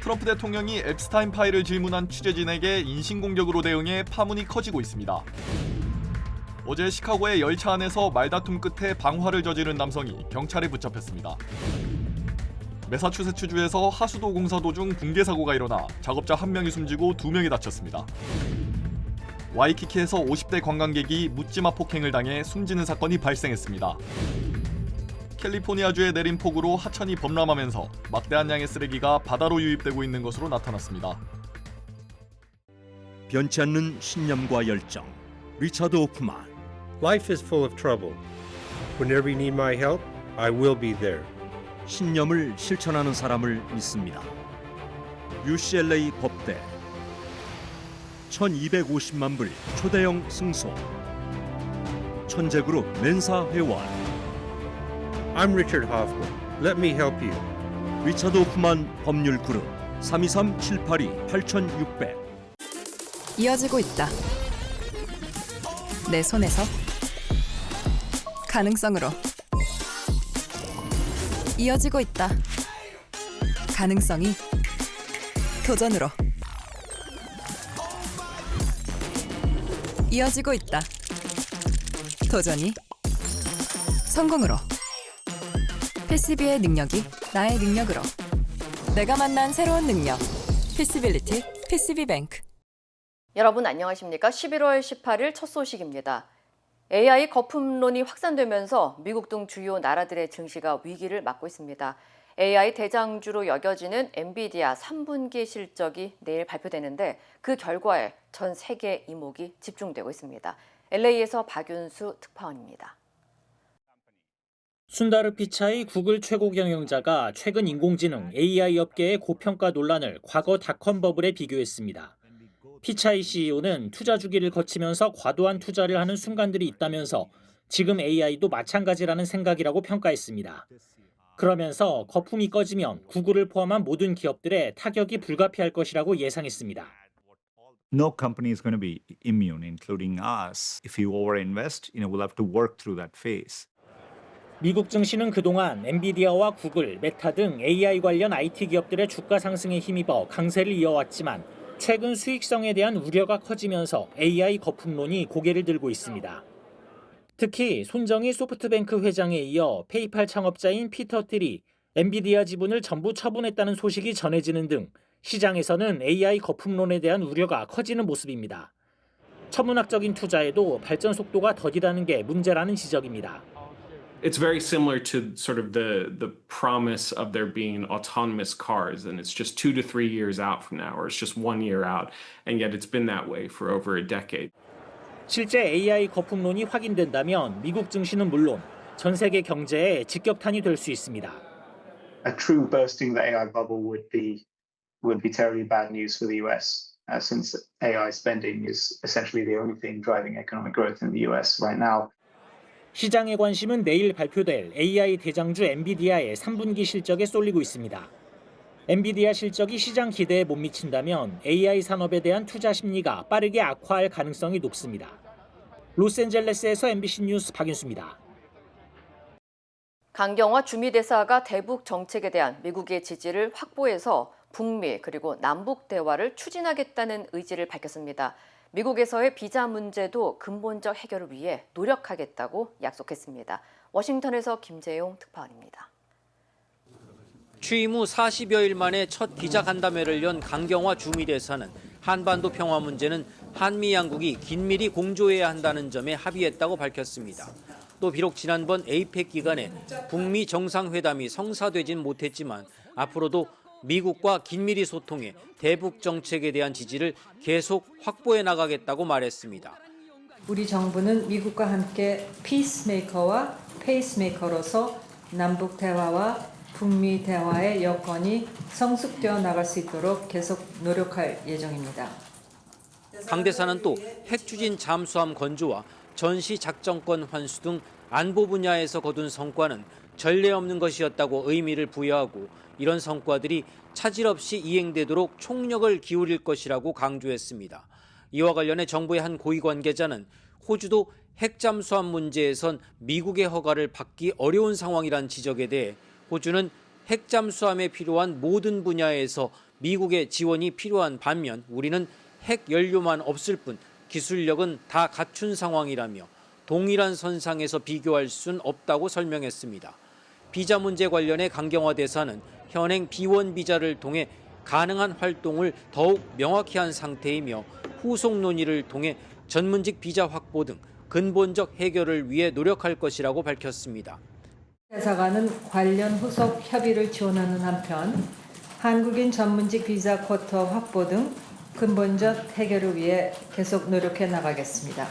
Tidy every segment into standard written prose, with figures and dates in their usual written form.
트럼프 대통령이 앱스타인 파일을 질문한 취재진에게 인신공격으로 대응해 파문이 커지고 있습니다. 어제 시카고의 열차 안에서 말다툼 끝에 방화를 저지른 남성이 경찰에 붙잡혔습니다. 매사추세츠주에서 하수도 공사 도중 붕괴 사고가 일어나 작업자 1명이 숨지고 2명이 다쳤습니다. 와이키키에서 50대 관광객이 묻지마 폭행을 당해 숨지는 사건이 발생했습니다. 캘리포니아주에 내린 폭우로 하천이 범람하면서 막대한 양의 쓰레기가 바다로 유입되고 있는 것으로 나타났습니다. 변치 않는 신념과 열정. 리차드 호프만. Life is full of trouble. Whenever you need my help, I will be there. 신념을 실천하는 사람을 믿습니다. UCLA 법대 1250만 불 초대형 승소 천재그룹 맨사 회원 I'm Richard Hoffman. Let me help you. 리차드 호프만 법률그룹 323-782-8600 이어지고 있다. 내 손에서 가능성으로 이어지고 있다. 가능성이 도전으로 이어지고 있다. 도전이 성공으로. PCB의 능력이 나의 능력으로. 내가 만난 새로운 능력. PC빌리티 PCB뱅크. 여러분 안녕하십니까? 11월 18일 첫 소식입니다. AI 거품론이 확산되면서 미국 등 주요 나라들의 증시가 위기를 맞고 있습니다. AI 대장주로 여겨지는 엔비디아 3분기 실적이 내일 발표되는데 그 결과에 전 세계 이목이 집중되고 있습니다. LA에서 박윤수 특파원입니다. 순다르 피차이 구글 최고 경영자가 최근 인공지능 AI 업계의 고평가 논란을 과거 닷컴 버블에 비교했습니다. 피차이 CEO는 투자 주기를 거치면서 과도한 투자를 하는 순간들이 있다면서 지금 AI도 마찬가지라는 생각이라고 평가했습니다. 그러면서 거품이 꺼지면 구글을 포함한 모든 기업들의 타격이 불가피할 것이라고 예상했습니다. No company is going to be immune, including us. If you overinvest, we'll have to work through that phase. 미국 증시는 그동안 엔비디아와 구글, 메타 등 AI 관련 IT 기업들의 주가 상승에 힘입어 강세를 이어왔지만 최근 수익성에 대한 우려가 커지면서 AI 거품론이 고개를 들고 있습니다. 특히 손정희 소프트뱅크 회장에 이어 페이팔 창업자인 피터 틸이 엔비디아 지분을 전부 처분했다는 소식이 전해지는 등 시장에서는 AI 거품론에 대한 우려가 커지는 모습입니다. 천문학적인 투자에도 발전 속도가 더디다는 게 문제라는 지적입니다. It's very similar to sort of the promise of there being autonomous cars, and it's just 2 to 3 years out from now, or it's just 1 year out, and yet it's been that way for over a decade. 실제 AI 거품론이 확인된다면 미국 증시는 물론 전 세계 경제에 직격탄이 될 수 있습니다. A true bursting of the AI bubble would be terribly bad news for the US, since AI spending is essentially the only thing driving economic growth in the US right now. 시장의 관심은 내일 발표될 AI 대장주 엔비디아의 3분기 실적에 쏠리고 있습니다. 엔비디아 실적이 시장 기대에 못 미친다면 AI 산업에 대한 투자 심리가 빠르게 악화할 가능성이 높습니다. 로스앤젤레스에서 MBC 뉴스 박윤수입니다. 강경화 주미대사가 대북 정책에 대한 미국의 지지를 확보해서 북미 그리고 남북 대화를 추진하겠다는 의지를 밝혔습니다. 미국에서의 비자 문제도 근본적 해결을 위해 노력하겠다고 약속했습니다. 워싱턴에서 김재용 특파원입니다. 취임 후 40여일 만에 첫 비자 간담회를 연 강경화 주미대사는 한반도 평화 문제는 한미 양국이 긴밀히 공조해야 한다는 점에 합의했다고 밝혔습니다. 또 비록 지난번 에이펙 기간에 북미 정상회담이 성사되진 못했지만 앞으로도 미국과 긴밀히 소통해 대북 정책에 대한 지지를 계속 확보해 나가겠다고 말했습니다. 우리 정부는 미국과 함께 피스메이커와 페이스메이커로서 남북 대화와 북미 대화의 여건이 성숙되어 나갈 수 있도록 계속 노력할 예정입니다. 강 대사는 또 핵추진 잠수함 건조와 전시 작전권 환수 등 안보 분야에서 거둔 성과는 전례 없는 것이었다고 의미를 부여하고 이런 성과들이 차질 없이 이행되도록 총력을 기울일 것이라고 강조했습니다. 이와 관련해 정부의 한 고위 관계자는 호주도 핵잠수함 문제에선 미국의 허가를 받기 어려운 상황이란 지적에 대해 호주는 핵잠수함에 필요한 모든 분야에서 미국의 지원이 필요한 반면 우리는 핵 연료만 없을 뿐 기술력은 다 갖춘 상황이라며 동일한 선상에서 비교할 순 없다고 설명했습니다. 비자 문제 관련해 강경화 대사는 현행 B1 비자를 통해 가능한 활동을 더욱 명확히 한 상태이며 후속 논의를 통해 전문직 비자 확보 등 근본적 해결을 위해 노력할 것이라고 밝혔습니다. 대사관은 관련 후속 협의를 지원하는 한편 한국인 전문직 비자 쿼터 확보 등 근본적 해결을 위해 계속 노력해 나가겠습니다.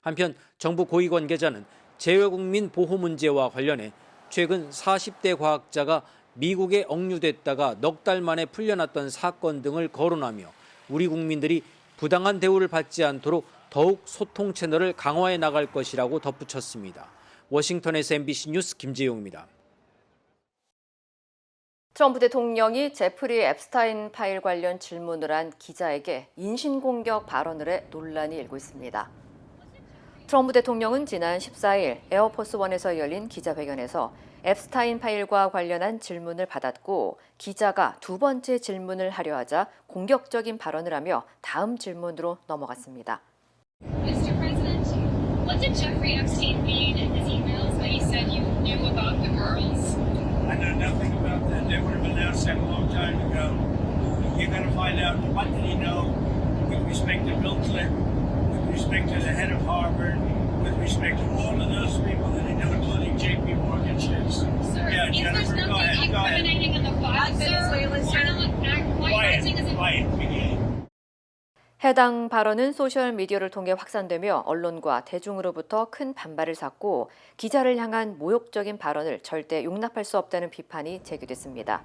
한편 정부 고위 관계자는 재외국민 보호 문제와 관련해 최근 40대 과학자가 미국에 억류됐다가 넉 달 만에 풀려났던 사건 등을 거론하며 우리 국민들이 부당한 대우를 받지 않도록 더욱 소통 채널을 강화해 나갈 것이라고 덧붙였습니다. 워싱턴에서 MBC 뉴스 김재용입니다. 트럼프 대통령이 제프리 앱스타인 파일 관련 질문을 한 기자에게 인신공격 발언을 해 논란이 일고 있습니다. 트럼프 대통령은 지난 14일 에어포스원에서 열린 기자회견에서 앱스타인 파일과 관련한 질문을 받았고 기자가 두 번째 질문을 하려 하자 공격적인 발언을 하며 다음 질문으로 넘어갔습니다. Mr. President, what did Jeffrey Epstein mean in his emails that you said you knew about the girls? I know nothing about that. They would have announced that a long time ago. You're going to find out what did he know with respect to Bill Clinton, with respect to the head of Harvard, with respect to all of those people that he knew, including J.P. Morgan checks. Sir, Yeah, if Jennifer, there's go nothing ahead, go ahead. incriminating in the file, sir, why are you acting as if... Quiet, begin. 해당 발언은 소셜미디어를 통해 확산되며 언론과 대중으로부터 큰 반발을 샀고 기자를 향한 모욕적인 발언을 절대 용납할 수 없다는 비판이 제기됐습니다.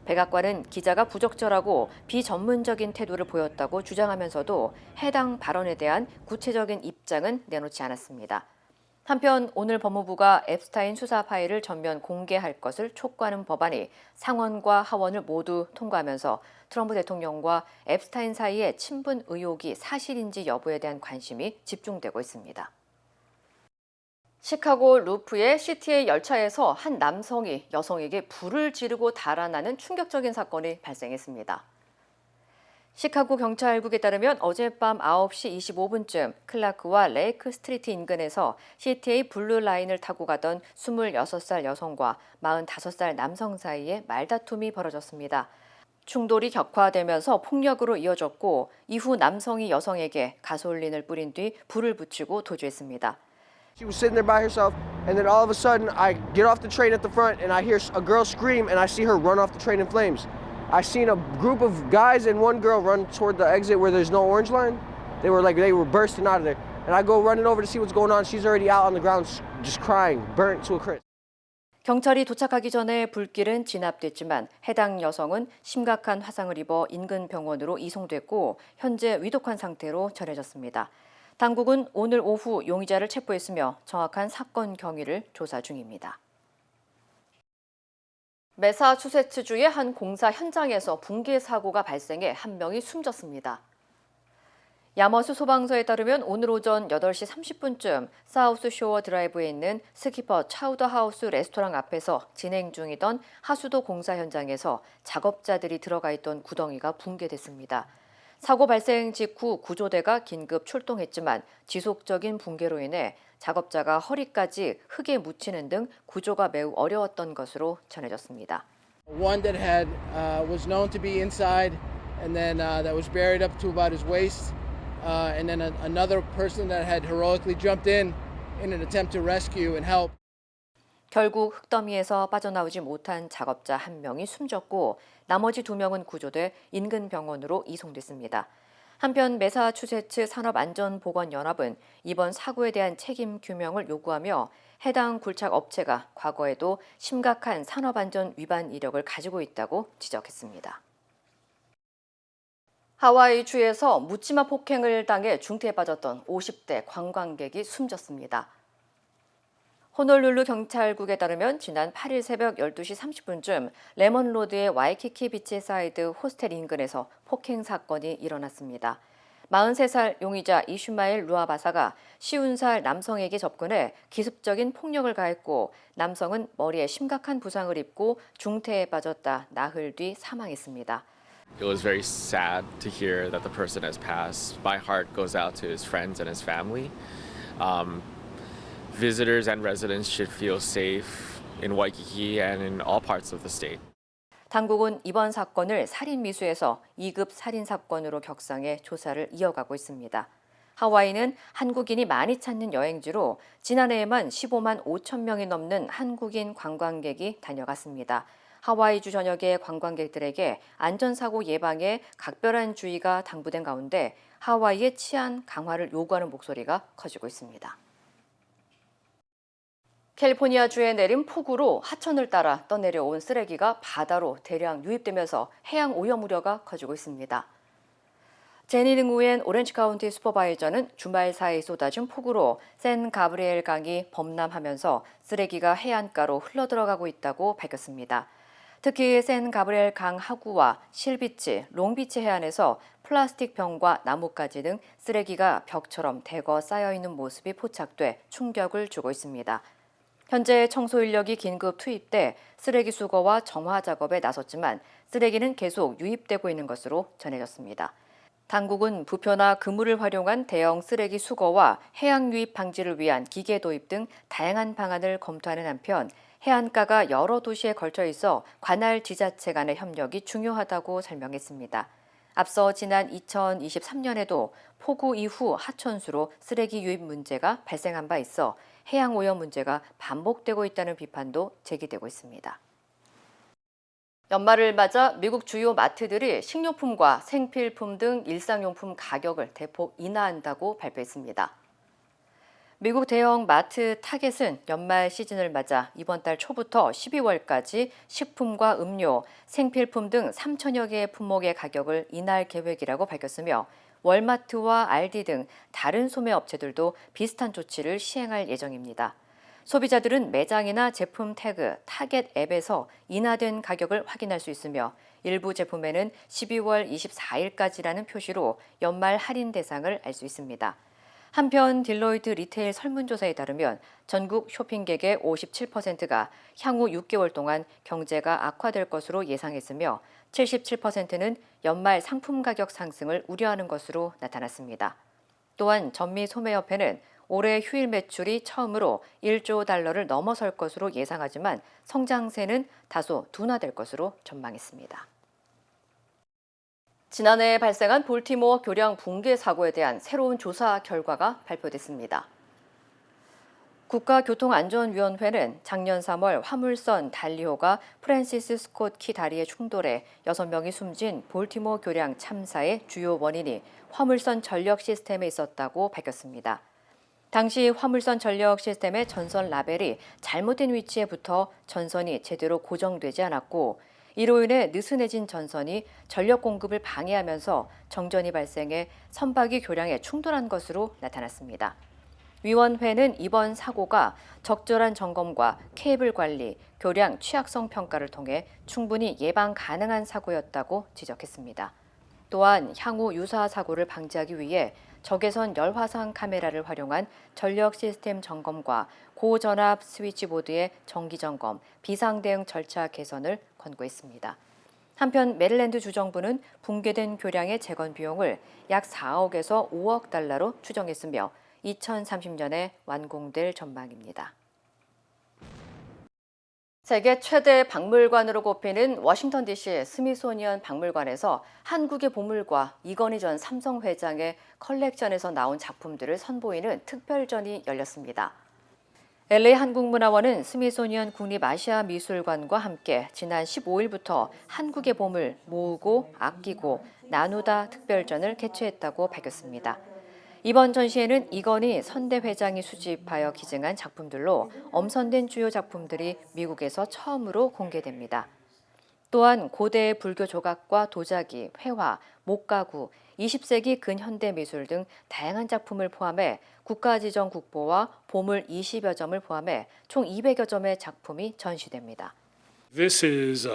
백악관은 기자가 부적절하고 비전문적인 태도를 보였다고 주장하면서도 해당 발언에 대한 구체적인 입장은 내놓지 않았습니다. 한편 오늘 법무부가 앱스타인 수사 파일을 전면 공개할 것을 촉구하는 법안이 상원과 하원을 모두 통과하면서 트럼프 대통령과 앱스타인 사이의 친분 의혹이 사실인지 여부에 대한 관심이 집중되고 있습니다. 시카고 루프의 CTA 열차에서 한 남성이 여성에게 불을 지르고 달아나는 충격적인 사건이 발생했습니다. 시카고 경찰국에 따르면 어젯밤 9시 25분쯤 클라크와 레이크 스트리트 인근에서 CTA 블루 라인을 타고 가던 26살 여성과 45살 남성 사이에 말다툼이 벌어졌습니다. 충돌이 격화되면서 폭력으로 이어졌고 이후 남성이 여성에게 가솔린을 뿌린 뒤 불을 붙이고 도주했습니다. She was sitting there by herself, and then all of a sudden, I get off the train at the front, and I hear a girl scream, and I see her run off the train in flames. I seen a group of guys and one girl run toward the exit where there's no orange line. They were bursting out of there, and I go running over to see what's going on. She's already out on the ground, just crying, burnt to a crisp. 경찰이 도착하기 전에 불길은 진압됐지만 해당 여성은 심각한 화상을 입어 인근 병원으로 이송됐고 현재 위독한 상태로 전해졌습니다. 당국은 오늘 오후 용의자를 체포했으며 정확한 사건 경위를 조사 중입니다. 매사추세츠주의 한 공사 현장에서 붕괴 사고가 발생해 한 명이 숨졌습니다. 야머스 소방서에 따르면 오늘 오전 8시 30분쯤 사우스 쇼어 드라이브에 있는 스키퍼 차우더 하우스 레스토랑 앞에서 진행 중이던 하수도 공사 현장에서 작업자들이 들어가 있던 구덩이가 붕괴됐습니다. 사고 발생 직후 구조대가 긴급 출동했지만 지속적인 붕괴로 인해 작업자가 허리까지 흙에 묻히는 등 구조가 매우 어려웠던 것으로 전해졌습니다. One that was known to be inside, and then that was buried up to about his waist, and then another person that had heroically jumped in an attempt to rescue and help. 결국 흙더미에서 빠져나오지 못한 작업자 1명이 숨졌고 나머지 2명은 구조돼 인근 병원으로 이송됐습니다. 한편 매사추세츠 산업안전보건연합은 이번 사고에 대한 책임 규명을 요구하며 해당 굴착 업체가 과거에도 심각한 산업안전 위반 이력을 가지고 있다고 지적했습니다. 하와이주에서 묻지마 폭행을 당해 중태에 빠졌던 50대 관광객이 숨졌습니다. 호놀룰루 경찰국에 따르면 지난 8일 새벽 12시 30분쯤 레몬로드의 와이키키 비치사이드 호스텔 인근에서 폭행 사건이 일어났습니다. 43살 용의자 이슈마일 루아바사가 50살 남성에게 접근해 기습적인 폭력을 가했고 남성은 머리에 심각한 부상을 입고 중태에 빠졌다 나흘 뒤 사망했습니다. It was very sad to hear that the person has passed. My heart goes out to his friends and his family. Visitors and residents should feel safe in Waikiki and in all parts of the state. 당국은 이번 사건을 살인 미수에서 2급 살인 사건으로 격상해 조사를 이어가고 있습니다. 하와이는 한국인이 많이 찾는 여행지로 지난해에만 15만 5천 명이 넘는 한국인 관광객이 다녀갔습니다. 하와이주 전역의 관광객들에게 안전사고 예방에 각별한 주의가 당부된 가운데 하와이의 치안 강화를 요구하는 목소리가 커지고 있습니다. 캘리포니아주에 내린 폭우로 하천을 따라 떠내려온 쓰레기가 바다로 대량 유입되면서 해양 오염 우려가 커지고 있습니다. 제니 능우엔 오렌지 카운티 슈퍼바이저는 주말 사이 쏟아진 폭우로 샌 가브리엘 강이 범람하면서 쓰레기가 해안가로 흘러들어가고 있다고 밝혔습니다. 특히 샌 가브리엘 강 하구와 실비치, 롱비치 해안에서 플라스틱 병과 나뭇가지 등 쓰레기가 벽처럼 대거 쌓여있는 모습이 포착돼 충격을 주고 있습니다. 현재 청소 인력이 긴급 투입돼 쓰레기 수거와 정화 작업에 나섰지만 쓰레기는 계속 유입되고 있는 것으로 전해졌습니다. 당국은 부표나 그물을 활용한 대형 쓰레기 수거와 해양 유입 방지를 위한 기계 도입 등 다양한 방안을 검토하는 한편 해안가가 여러 도시에 걸쳐 있어 관할 지자체 간의 협력이 중요하다고 설명했습니다. 앞서 지난 2023년에도 폭우 이후 하천수로 쓰레기 유입 문제가 발생한 바 있어 해양 오염 문제가 반복되고 있다는 비판도 제기되고 있습니다. 연말을 맞아 미국 주요 마트들이 식료품과 생필품 등 일상용품 가격을 대폭 인하한다고 발표했습니다. 미국 대형 마트 타겟은 연말 시즌을 맞아 이번 달 초부터 12월까지 식품과 음료, 생필품 등 3천여 개의 품목의 가격을 인하할 계획이라고 밝혔으며 월마트와 알디 등 다른 소매 업체들도 비슷한 조치를 시행할 예정입니다. 소비자들은 매장이나 제품 태그, 타겟 앱에서 인하된 가격을 확인할 수 있으며 일부 제품에는 12월 24일까지라는 표시로 연말 할인 대상을 알 수 있습니다. 한편 딜로이트 리테일 설문조사에 따르면 전국 쇼핑객의 57%가 향후 6개월 동안 경제가 악화될 것으로 예상했으며 77%는 연말 상품 가격 상승을 우려하는 것으로 나타났습니다. 또한 전미소매협회는 올해 휴일 매출이 처음으로 1조 달러를 넘어설 것으로 예상하지만 성장세는 다소 둔화될 것으로 전망했습니다. 지난해 발생한 볼티모어 교량 붕괴 사고에 대한 새로운 조사 결과가 발표됐습니다. 국가교통안전위원회는 작년 3월 화물선 달리호가 프랜시스 스콧 키 다리에 충돌해 6명이 숨진 볼티모어 교량 참사의 주요 원인이 화물선 전력 시스템에 있었다고 밝혔습니다. 당시 화물선 전력 시스템의 전선 라벨이 잘못된 위치에 붙어 전선이 제대로 고정되지 않았고 이로 인해 느슨해진 전선이 전력 공급을 방해하면서 정전이 발생해 선박이 교량에 충돌한 것으로 나타났습니다. 위원회는 이번 사고가 적절한 점검과 케이블 관리, 교량 취약성 평가를 통해 충분히 예방 가능한 사고였다고 지적했습니다. 또한 향후 유사 사고를 방지하기 위해 적외선 열화상 카메라를 활용한 전력 시스템 점검과 고전압 스위치보드의 정기 점검, 비상 대응 절차 개선을 권고했습니다. 한편 메릴랜드 주정부는 붕괴된 교량의 재건 비용을 약 4억에서 5억 달러로 추정했으며 2030년에 완공될 전망입니다. 세계 최대 박물관으로 꼽히는 워싱턴 DC 스미소니언 박물관에서 한국의 보물과 이건희 전 삼성 회장의 컬렉션에서 나온 작품들을 선보이는 특별전이 열렸습니다. LA 한국문화원은 스미소니언 국립아시아미술관과 함께 지난 15일부터 한국의 보물 모으고 아끼고 나누다 특별전을 개최했다고 밝혔습니다. 이번 전시회는 이건희 선대 회장이 수집하여 기증한 작품들로 엄선된 주요 작품들이 미국에서 처음으로 공개됩니다. 또한 고대 불교 조각과 도자기, 회화, 목가구, 20세기 근현대 미술 등 다양한 작품을 포함해 국가지정 국보와 보물 20여 점을 포함해 총 200여 점의 작품이 전시됩니다. This is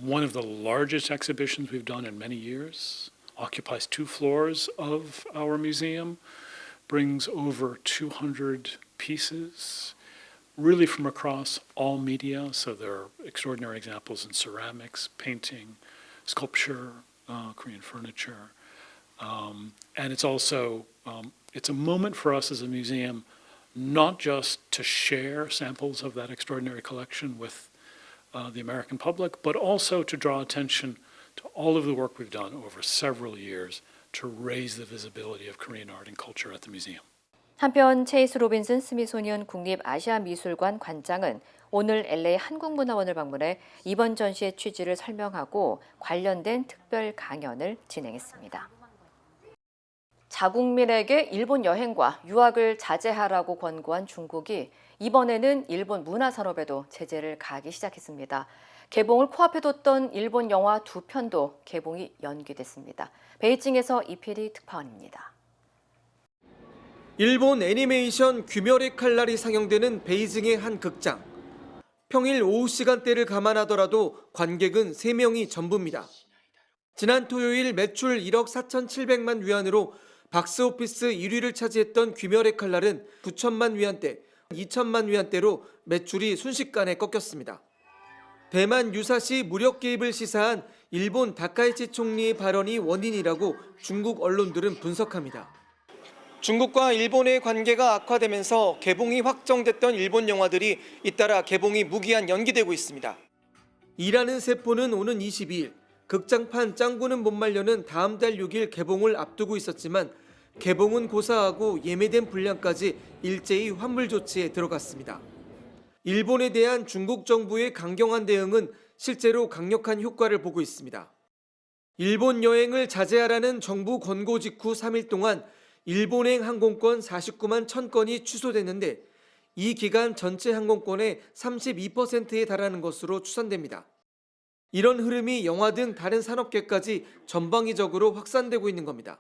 one of the largest exhibitions we've done in many years. Occupies 2 floors of our museum, brings over 200 pieces, really from across all media. So there are extraordinary examples in ceramics, painting, sculpture, Korean furniture. And it's also, it's a moment for us as a museum not just to share samples of that extraordinary collection with the American public, but also to draw attention to all of the work we've done over several years to raise the visibility of Korean art and culture at the museum. 한편 체이스 로빈슨 스미소니언 국립아시아미술관 관장은 오늘 LA 한국문화원을 방문해 이번 전시의 취지를 설명하고 관련된 특별 강연을 진행했습니다. 자국민에게 일본 여행과 유학을 자제하라고 권고한 중국이 이번에는 일본 문화산업에도 제재를 가하기 시작했습니다. 개봉을 코앞에 뒀던 일본 영화 2편도 개봉이 연기됐습니다. 베이징에서 이필희 특파원입니다. 일본 애니메이션 귀멸의 칼날이 상영되는 베이징의 한 극장. 평일 오후 시간대를 감안하더라도 관객은 3명이 전부입니다. 지난 토요일 매출 1억 4,700만 위안으로 박스오피스 1위를 차지했던 귀멸의 칼날은 9천만 위안대, 2천만 위안대로 매출이 순식간에 꺾였습니다. 대만 유사시 무력 개입을 시사한 일본 다카이치 총리의 발언이 원인이라고 중국 언론들은 분석합니다. 중국과 일본의 관계가 악화되면서 개봉이 확정됐던 일본 영화들이 잇따라 개봉이 무기한 연기되고 있습니다. 일하는 세포는 오는 22일, 극장판 짱구는 못 말려는 다음 달 6일 개봉을 앞두고 있었지만 개봉은 고사하고 예매된 분량까지 일제히 환불 조치에 들어갔습니다. 일본에 대한 중국 정부의 강경한 대응은 실제로 강력한 효과를 보고 있습니다. 일본 여행을 자제하라는 정부 권고 직후 3일 동안 일본행 항공권 49만 1,000건이 취소됐는데 이 기간 전체 항공권의 32%에 달하는 것으로 추산됩니다. 이런 흐름이 영화 등 다른 산업계까지 전방위적으로 확산되고 있는 겁니다.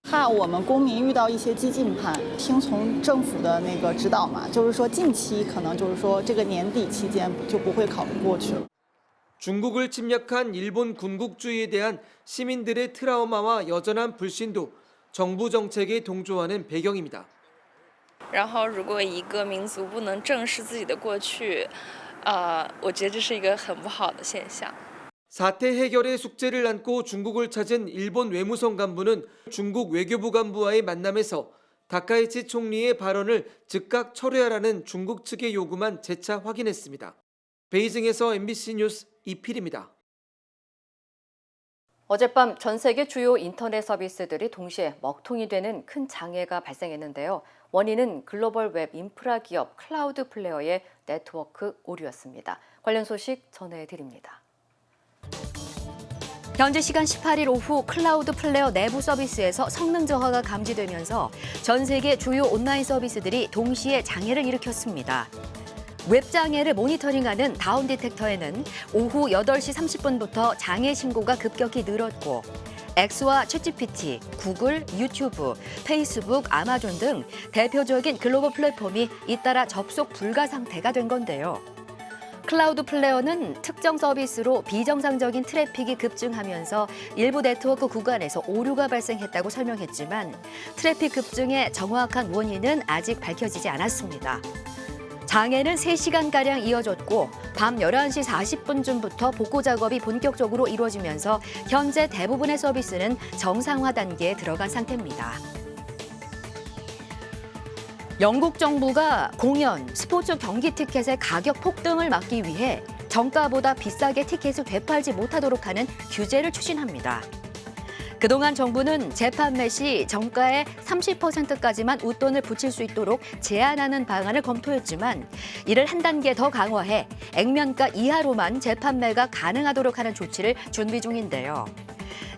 怕我们公民遇到一些激进派，听从政府的那个指导嘛，就是说近期可能就是说这个年底期间就不会考虑过去了。 중국을 침략한 일본 군국주의에 대한 시민들의 트라우마와 여전한 불신도 정부 정책에 동조하는 배경입니다. 然后如果一个民族不能正视自己的过去，我觉得这是一个很不好的现象。 사태 해결의 숙제를 안고 중국을 찾은 일본 외무성 간부는 중국 외교부 간부와의 만남에서 다카이치 총리의 발언을 즉각 철회하라는 중국 측의 요구만 재차 확인했습니다. 베이징에서 MBC 뉴스 이필입니다. 어젯밤 전 세계 주요 인터넷 서비스들이 동시에 먹통이 되는 큰 장애가 발생했는데요. 원인은 글로벌 웹 인프라 기업 클라우드 플레어의 네트워크 오류였습니다. 관련 소식 전해드립니다. 현재 시간 18일 오후 클라우드 플레어 내부 서비스에서 성능 저하가 감지되면서 전 세계 주요 온라인 서비스들이 동시에 장애를 일으켰습니다. 웹 장애를 모니터링하는 다운 디텍터에는 오후 8시 30분부터 장애 신고가 급격히 늘었고 X와 챗GPT, 구글, 유튜브, 페이스북, 아마존 등 대표적인 글로벌 플랫폼이 잇따라 접속 불가 상태가 된 건데요. 클라우드 플레어는 특정 서비스로 비정상적인 트래픽이 급증하면서 일부 네트워크 구간에서 오류가 발생했다고 설명했지만 트래픽 급증의 정확한 원인은 아직 밝혀지지 않았습니다. 장애는 3시간가량 이어졌고 밤 11시 40분쯤부터 복구 작업이 본격적으로 이루어지면서 현재 대부분의 서비스는 정상화 단계에 들어간 상태입니다. 영국 정부가 공연, 스포츠 경기 티켓의 가격 폭등을 막기 위해 정가보다 비싸게 티켓을 되팔지 못하도록 하는 규제를 추진합니다. 그동안 정부는 재판매 시 정가의 30%까지만 웃돈을 붙일 수 있도록 제한하는 방안을 검토했지만 이를 한 단계 더 강화해 액면가 이하로만 재판매가 가능하도록 하는 조치를 준비 중인데요.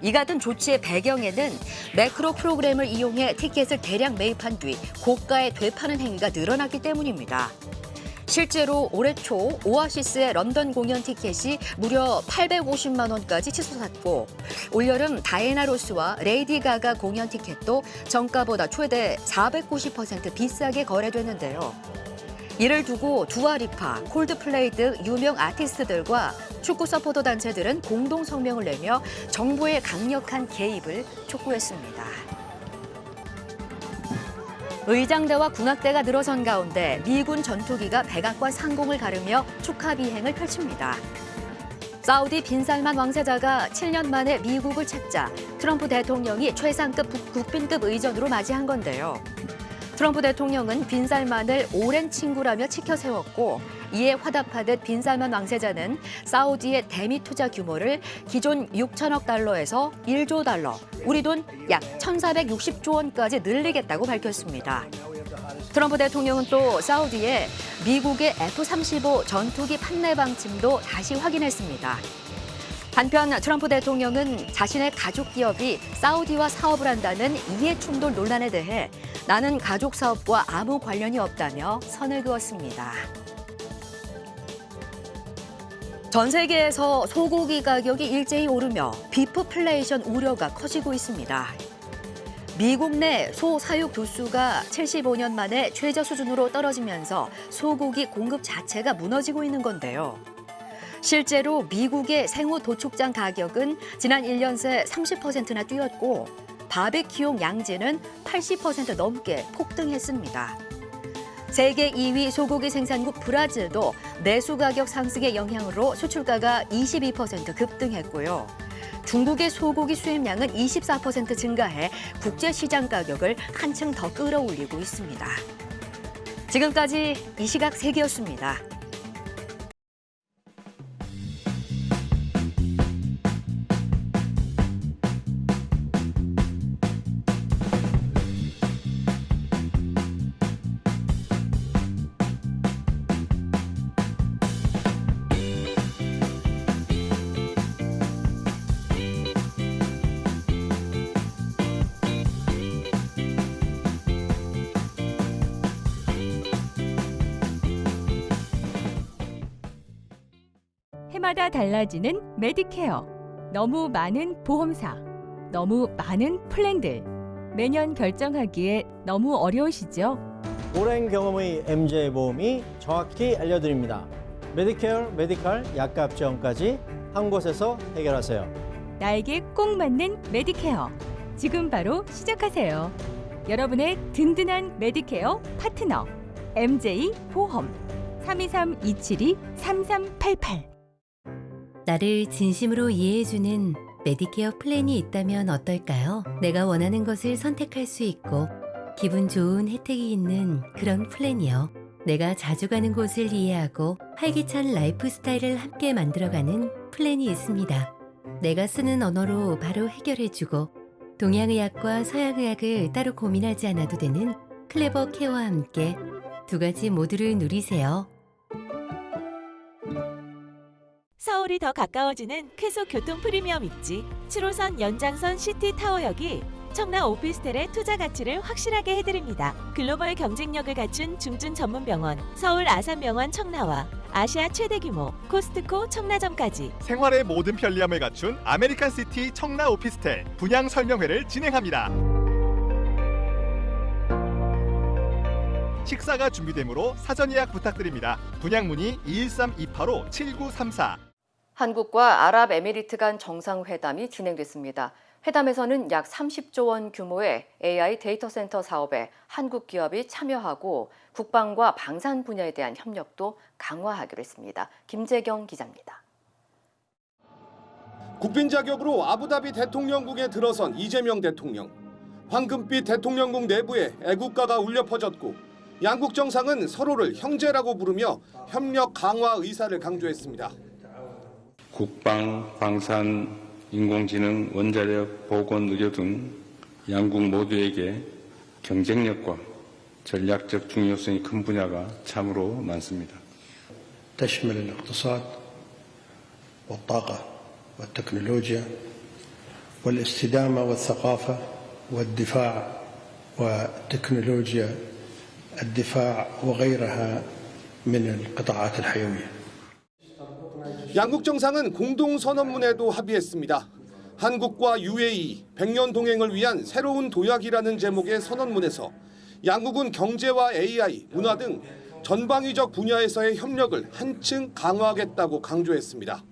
이 같은 조치의 배경에는 매크로 프로그램을 이용해 티켓을 대량 매입한 뒤 고가에 되파는 행위가 늘어났기 때문입니다. 실제로 올해 초 오아시스의 런던 공연 티켓이 무려 850만 원까지 치솟았고 올여름 다이애나 로스와 레이디 가가 공연 티켓도 정가보다 최대 490% 비싸게 거래됐는데요. 이를 두고 두아리파, 콜드플레이 등 유명 아티스트들과 축구 서포터 단체들은 공동 성명을 내며 정부의 강력한 개입을 촉구했습니다. 의장대와 군악대가 늘어선 가운데 미군 전투기가 백악관 상공을 가르며 축하 비행을 펼칩니다. 사우디 빈살만 왕세자가 7년 만에 미국을 찾자 트럼프 대통령이 최상급 국빈급 의전으로 맞이한 건데요. 트럼프 대통령은 빈살만을 오랜 친구라며 치켜 세웠고 이에 화답하듯 빈살만 왕세자는 사우디의 대미 투자 규모를 기존 6천억 달러에서 1조 달러, 우리 돈 약 1,460조 원까지 늘리겠다고 밝혔습니다. 트럼프 대통령은 또 사우디에 미국의 F-35 전투기 판매 방침도 다시 확인했습니다. 한편 트럼프 대통령은 자신의 가족 기업이 사우디와 사업을 한다는 이해 충돌 논란에 대해 나는 가족 사업과 아무 관련이 없다며 선을 그었습니다. 전 세계에서 소고기 가격이 일제히 오르며 비프플레이션 우려가 커지고 있습니다. 미국 내 소 사육 두수가 75년 만에 최저 수준으로 떨어지면서 소고기 공급 자체가 무너지고 있는 건데요. 실제로 미국의 생후 도축장 가격은 지난 1년 새 30%나 뛰었고 바베큐용 양지는 80% 넘게 폭등했습니다. 세계 2위 소고기 생산국 브라질도 내수 가격 상승의 영향으로 수출가가 22% 급등했고요. 중국의 소고기 수입량은 24% 증가해 국제 시장 가격을 한층 더 끌어올리고 있습니다. 지금까지 이 시각 세계였습니다. 해마다 달라지는 메디케어. 너무 많은 보험사, 너무 많은 플랜들. 매년 결정하기에 너무 어려우시죠? 오랜 경험의 MJ보험이 정확히 알려드립니다. 메디케어, 메디칼, 약값 지원까지 한 곳에서 해결하세요. 나에게 꼭 맞는 메디케어. 지금 바로 시작하세요. 여러분의 든든한 메디케어 파트너 MJ보험 323-272-3388. 나를 진심으로 이해해주는 메디케어 플랜이 있다면 어떨까요? 내가 원하는 것을 선택할 수 있고 기분 좋은 혜택이 있는 그런 플랜이요. 내가 자주 가는 곳을 이해하고 활기찬 라이프 스타일을 함께 만들어가는 플랜이 있습니다. 내가 쓰는 언어로 바로 해결해주고 동양의학과 서양의학을 따로 고민하지 않아도 되는 클레버 케어와 함께 두 가지 모두를 누리세요. 서울이 더 가까워지는 쾌속 교통 프리미엄 입지 7호선 연장선 시티타워역이 청라 오피스텔의 투자 가치를 확실하게 해드립니다. 글로벌 경쟁력을 갖춘 중증 전문 병원 서울 아산병원 청라와 아시아 최대 규모 코스트코 청라점까지 생활의 모든 편리함을 갖춘 아메리칸 시티 청라 오피스텔 분양 설명회를 진행합니다. 식사가 준비되므로 사전 예약 부탁드립니다. 분양 문의 213-285-7934. 한국과 아랍에미리트 간 정상회담이 진행됐습니다. 회담에서는 약 30조 원 규모의 AI 데이터 센터 사업에 한국 기업이 참여하고 국방과 방산 분야에 대한 협력도 강화하기로 했습니다. 김재경 기자입니다. 국빈 자격으로 아부다비 대통령궁에 들어선 이재명 대통령. 황금빛 대통령궁 내부에 애국가가 울려 퍼졌고 양국 정상은 서로를 형제라고 부르며 협력 강화 의사를 강조했습니다. 국방, 방산, 인공지능, 원자력, 보건, 의료 등 양국 모두에게 경쟁력과 전략적 중요성이 큰 분야가 참으로 많습니다. تشمل الاقتصاد والطاقة والتكنولوجيا والاستدامة والثقافة والدفاع وتكنولوجيا الدفاع وغيرها من القطاعات الحيوية. 양국 정상은 공동 선언문에도 합의했습니다. 한국과 UAE 100년 동행을 위한 새로운 도약이라는 제목의 선언문에서 양국은 경제와 AI, 문화 등 전방위적 분야에서의 협력을 한층 강화하겠다고 강조했습니다.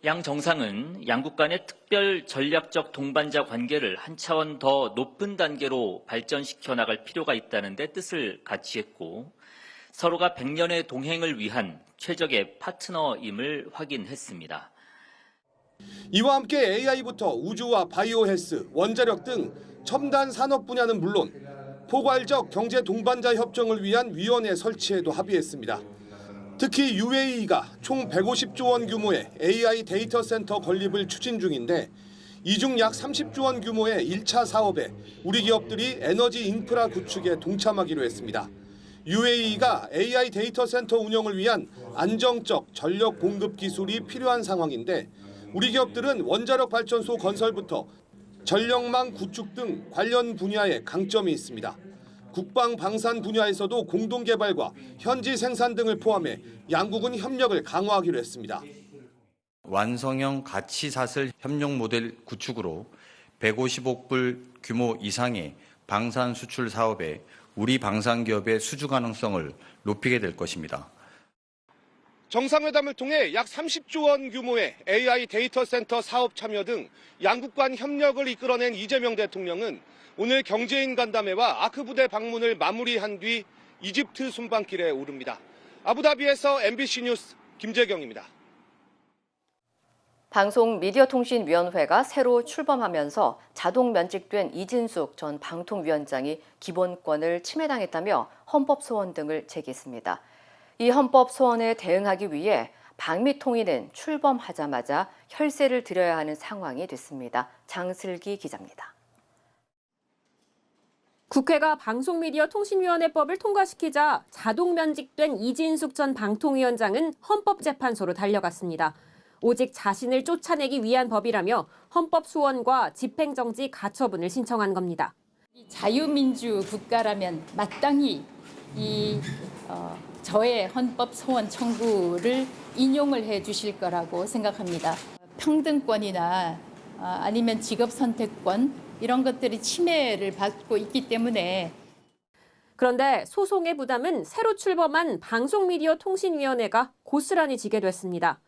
양 정상은 양국 간의 특별 전략적 동반자 관계를 한 차원 더 높은 단계로 발전시켜 나갈 필요가 있다는 데 뜻을 같이 했고 서로가 100년의 동행을 위한 최적의 파트너임을 확인했습니다. 이와 함께 AI부터 우주와 바이오 헬스, 원자력 등 첨단 산업 분야는 물론 포괄적 경제 동반자 협정을 위한 위원회 설치에도 합의했습니다. 특히 UAE가 총 150조 원 규모의 AI 데이터 센터 건립을 추진 중인데 이 중 약 30조 원 규모의 1차 사업에 우리 기업들이 에너지 인프라 구축에 동참하기로 했습니다. UAE가 AI 데이터 센터 운영을 위한 안정적 전력 공급 기술이 필요한 상황인데 우리 기업들은 원자력 발전소 건설부터 전력망 구축 등 관련 분야에 강점이 있습니다. 국방 방산 분야에서도 공동 개발과 현지 생산 등을 포함해 양국은 협력을 강화하기로 했습니다. 완성형 가치사슬 협력 모델 구축으로 150억 불 규모 이상의 방산 수출 사업에 우리 방산 기업의 수주 가능성을 높이게 될 것입니다. 정상회담을 통해 약 30조 원 규모의 AI 데이터 센터 사업 참여 등 양국 간 협력을 이끌어낸 이재명 대통령은 오늘 경제인 간담회와 아크부대 방문을 마무리한 뒤 이집트 순방길에 오릅니다. 아부다비에서 MBC 뉴스 김재경입니다. 방송미디어통신위원회가 새로 출범하면서 자동 면직된 이진숙 전 방통위원장이 기본권을 침해당했다며 헌법소원 등을 제기했습니다. 이 헌법소원에 대응하기 위해 방미통위는 출범하자마자 혈세를 드려야 하는 상황이 됐습니다. 장슬기 기자입니다. 국회가 방송미디어통신위원회법을 통과시키자 자동 면직된 이진숙 전 방통위원장은 헌법재판소로 달려갔습니다. 오직 자신을 쫓아내기 위한 법이라며 헌법소원과 집행정지 가처분을 신청한 겁니다. 자유민주 국가라면 마땅히 저의 헌법소원 청구를 인용을 해 주실 거라고 생각합니다. 평등권이나 아니면 직업선택권 이런 것들이 침해를 받고 있기 때문에 그런데 소송의 부담은 새로 출범한 방송미디어통신위원회가 고스란히 지게 됐습니다.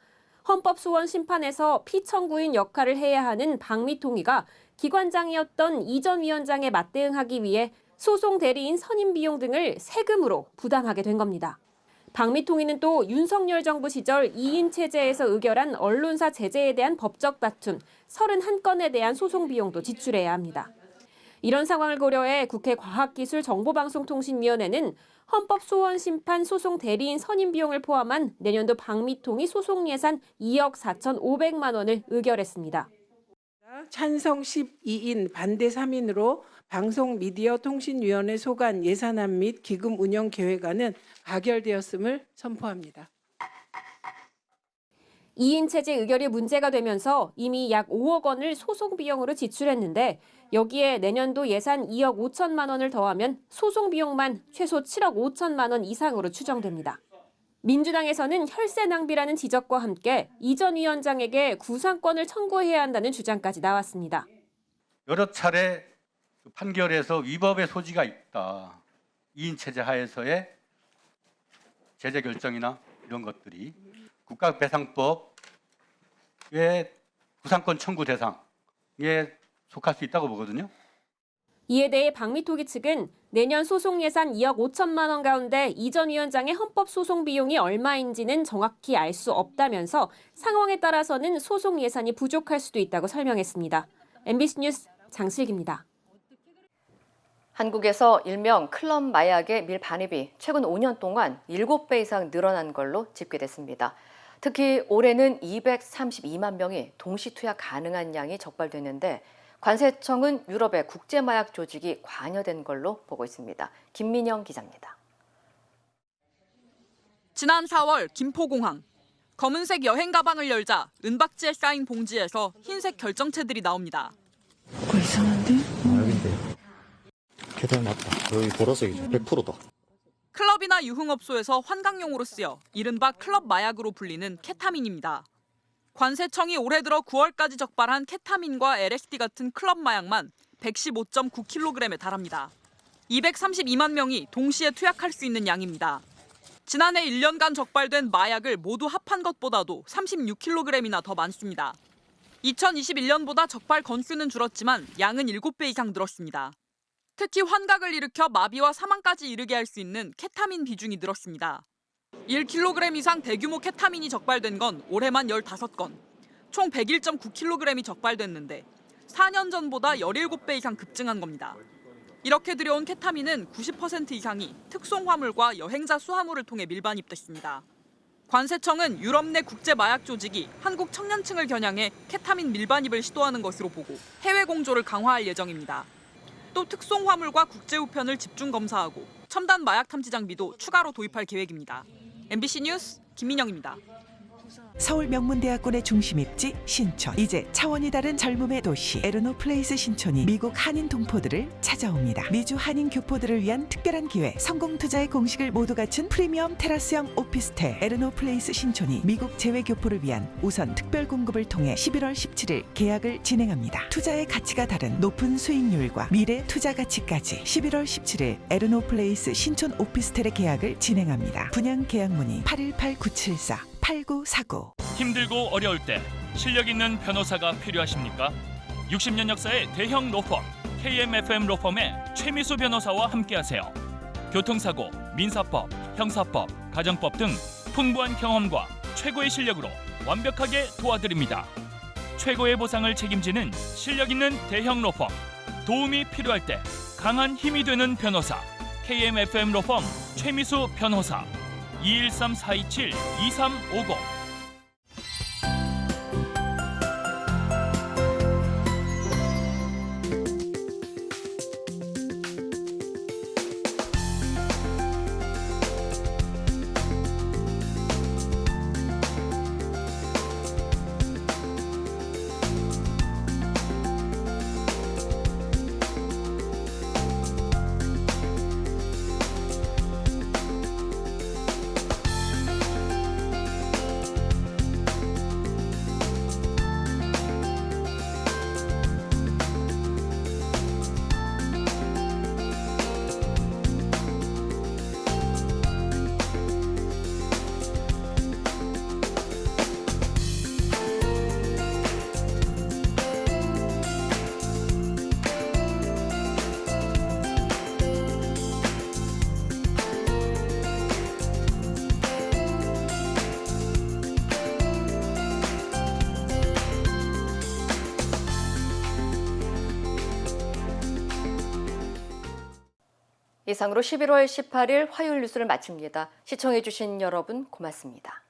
헌법소원 심판에서 피청구인 역할을 해야 하는 방미통위가 기관장이었던 이전 위원장에 맞대응하기 위해 소송 대리인 선임 비용 등을 세금으로 부담하게 된 겁니다. 방미통위는 또 윤석열 정부 시절 2인 체제에서 의결한 언론사 제재에 대한 법적 다툼 31건에 대한 소송 비용도 지출해야 합니다. 이런 상황을 고려해 국회 과학기술정보방송통신위원회는 헌법소원 심판 소송 대리인 선임 비용을 포함한 내년도 방미통위 소송 예산 2억 4,500만 원을 의결했습니다. 찬성 12인, 반대 3인으로 방송미디어통신위원회 소관 예산안 및 기금 운영 계획안은 가결되었음을 선포합니다. 2인 체제 의결이 문제가 되면서 이미 약 5억 원을 소송 비용으로 지출했는데 여기에 내년도 예산 2억 5천만 원을 더하면 소송 비용만 최소 7억 5천만 원 이상으로 추정됩니다. 민주당에서는 혈세 낭비라는 지적과 함께 이 전 위원장에게 구상권을 청구해야 한다는 주장까지 나왔습니다. 여러 차례 판결에서 위법의 소지가 있다. 2인 체제 하에서의 제재 결정이나 이런 것들이 국가배상법의 구상권 청구 대상에 속할 수 있다고 보거든요. 이에 대해 방미통위 측은 내년 소송 예산 2억 5천만 원 가운데 이 전 위원장의 헌법 소송 비용이 얼마인지는 정확히 알 수 없다면서 상황에 따라서는 소송 예산이 부족할 수도 있다고 설명했습니다. MBC 뉴스 장슬기입니다. 한국에서 일명 클럽 마약의 밀반입이 최근 5년 동안 7배 이상 늘어난 걸로 집계됐습니다. 특히 올해는 232만 명이 동시 투약 가능한 양이 적발됐는데 관세청은 유럽의 국제마약 조직이 관여된 걸로 보고 있습니다. 김민영 기자입니다. 지난 4월 김포공항. 검은색 여행 가방을 열자 은박지에 쌓인 봉지에서 흰색 결정체들이 나옵니다. 그거 이상한데? 마약인데. 계단 맞다. 여기 보라색이죠. 100%다. 클럽이나 유흥업소에서 환각용으로 쓰여 이른바 클럽 마약으로 불리는 케타민입니다. 관세청이 올해 들어 9월까지 적발한 케타민과 LSD 같은 클럽 마약만 115.9kg에 달합니다. 232만 명이 동시에 투약할 수 있는 양입니다. 지난해 1년간 적발된 마약을 모두 합한 것보다도 36kg이나 더 많습니다. 2021년보다 적발 건수는 줄었지만 양은 7배 이상 늘었습니다. 특히 환각을 일으켜 마비와 사망까지 이르게 할 수 있는 케타민 비중이 늘었습니다. 1kg 이상 대규모 케타민이 적발된 건 올해만 15건, 총 101.9kg이 적발됐는데 4년 전보다 17배 이상 급증한 겁니다. 이렇게 들여온 케타민은 90% 이상이 특송 화물과 여행자 수화물을 통해 밀반입됐습니다. 관세청은 유럽 내 국제 마약 조직이 한국 청년층을 겨냥해 케타민 밀반입을 시도하는 것으로 보고 해외 공조를 강화할 예정입니다. 또 특송 화물과 국제 우편을 집중 검사하고 첨단 마약 탐지 장비도 추가로 도입할 계획입니다. MBC 뉴스 김민영입니다. 서울 명문대학군의 중심 입지 신촌. 이제 차원이 다른 젊음의 도시 에르노플레이스 신촌이 미국 한인 동포들을 찾아옵니다. 미주 한인 교포들을 위한 특별한 기회, 성공 투자의 공식을 모두 갖춘 프리미엄 테라스형 오피스텔 에르노플레이스 신촌이 미국 재외 교포를 위한 우선 특별 공급을 통해 11월 17일 계약을 진행합니다. 투자의 가치가 다른 높은 수익률과 미래 투자 가치까지 11월 17일 에르노플레이스 신촌 오피스텔의 계약을 진행합니다. 분양 계약 문의 818-974 8949. 힘들고 어려울 때 실력 있는 변호사가 필요하십니까? 60년 역사의 대형 로펌 KMFM 로펌의 최미수 변호사와 함께하세요. 교통사고, 민사법, 형사법, 가정법 등 풍부한 경험과 최고의 실력으로 완벽하게 도와드립니다. 최고의 보상을 책임지는 실력 있는 대형 로펌. 도움이 필요할 때 강한 힘이 되는 변호사 KMFM 로펌 최미수 변호사. 213-427-2350. 이상으로 11월 18일 화요일 뉴스를 마칩니다. 시청해주신 여러분 고맙습니다.